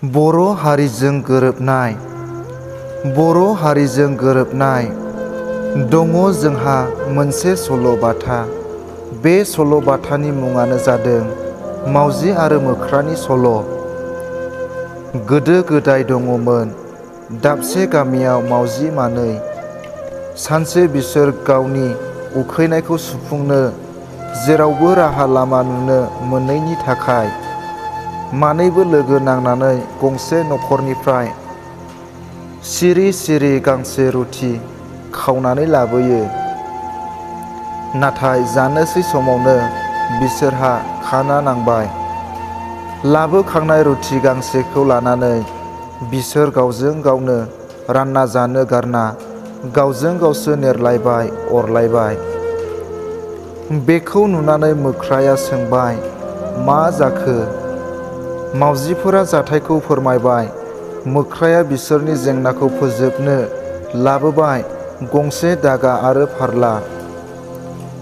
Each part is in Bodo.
बर' हारिजों गोरोबनाय दङ जोंहा मोनसे सल'बाथा। बे सल'बाथानि मुङानो जादों मावजि आरो मोख्रानि सल'। गोदो गोदाय दङमोन दाबसे गामियाव मावजि मानै। सानसे बिसोर गावनि उखैनायखौ सुफुंनो जेरावबो राहा लामा नुनो मोनैनि थाखाय मानैबो लोगो नांनानै गंसे न'खरनिफ्राय सिरि सिरि गांसे रुटि खावनानै लाबोयो। नाथाय जानोसै समावनो बिसोरहा खाना नांबाय। लाबोखांनाय रुटि गांसेखौ लानानै बिसोर गावजों गावनो रानना जानो गारना गावजों गावसो नेरलायबाय अरलायबाय। बेखौ नुनानै मोख्राया सोंबाय, मा जाखो? मावजिफोरा जाथायखौ फोरमायबाय। मोख्राया बिसोरनि जेंनाखौ फोजोबनो लाबोबाय गंसे दागा आरो फारला।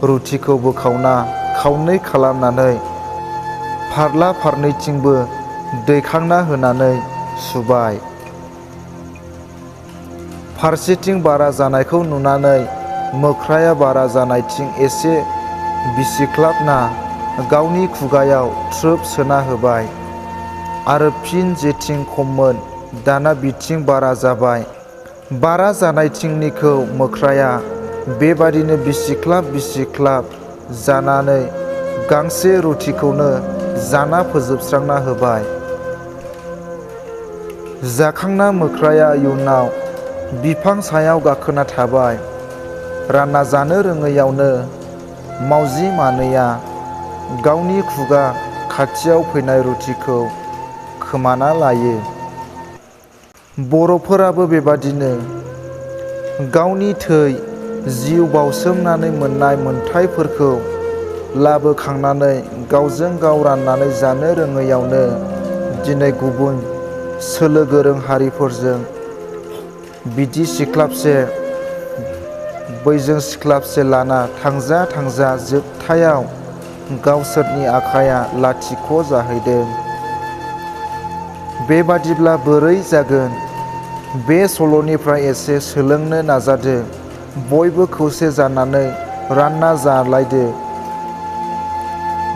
रुटिखौ बोखावना खावनै खालामनानै फारला फारनैथिंबो दैखांना होनानै सुबाय। फारसेथिं बारा जानायखौ नुनानै मोख्राया बारा जानायथिं एसे बिसिख्लाबना गावनि खुगायाव थ्रोब सोना होबाय आरो फिन जेथिं खममोन दाना बिथिं बारा जाबाय। बारा जानायथिंनिखौ मोख्राया बेबादिनो बिसिख्लाब बिसिख्लाब जानानै गांसे रुटिखौनो जाना फोजोबस्रांना होबाय। जाखांना मोख्राया इयुनाव बिफां सायाव गाखोना थाबाय। रानना जानो रोङैयावनो मावजि मानैया गावनि खुगा खाथियाव फैनाय रुटिखौ खोमाना लायो। बर'फोराबो बेबादिनो गावनि थै जिउ बाउसोमनानै मोननाय मोनथायफोरखौ लाबोखांनानै गावजों गाव राननानै जानो रोङैयावनो दिनै गुबुन सोलो गोरों हारिफोरजों बिदि सिख्लाबसे बैजों सिख्लाबसे लाना थांजा थांजा जोबथायाव गावसोरनि आखाइया लाथिख' जाहैदों। बेबादिब्ला बोरै जागोन? बे सल'निफ्राय एसे सोलोंनो नाजादो। बयबो खौसे जानानै रानना जालायदो।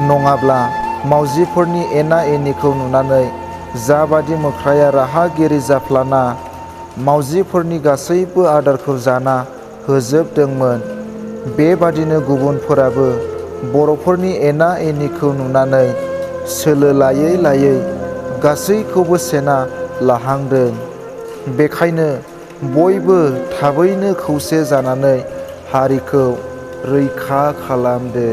नङाब्ला मावजिफोरनि एना एनिखौ नुनानै जाबादि मोख्राया राहागिरि जाफ्लाना मावजिफोरनि गासैबो आदारखौ जाना होजोबदोंमोन, बेबादिनो गुबुनफोराबो बर'फोरनि एना एनिखौ नुनानै सोलो लायै लायै गासैखौबो सेना लाहांदों। बेखायनो बयबो थाबैनो खौसे जानानै हारिखौ रैखा खालामदो।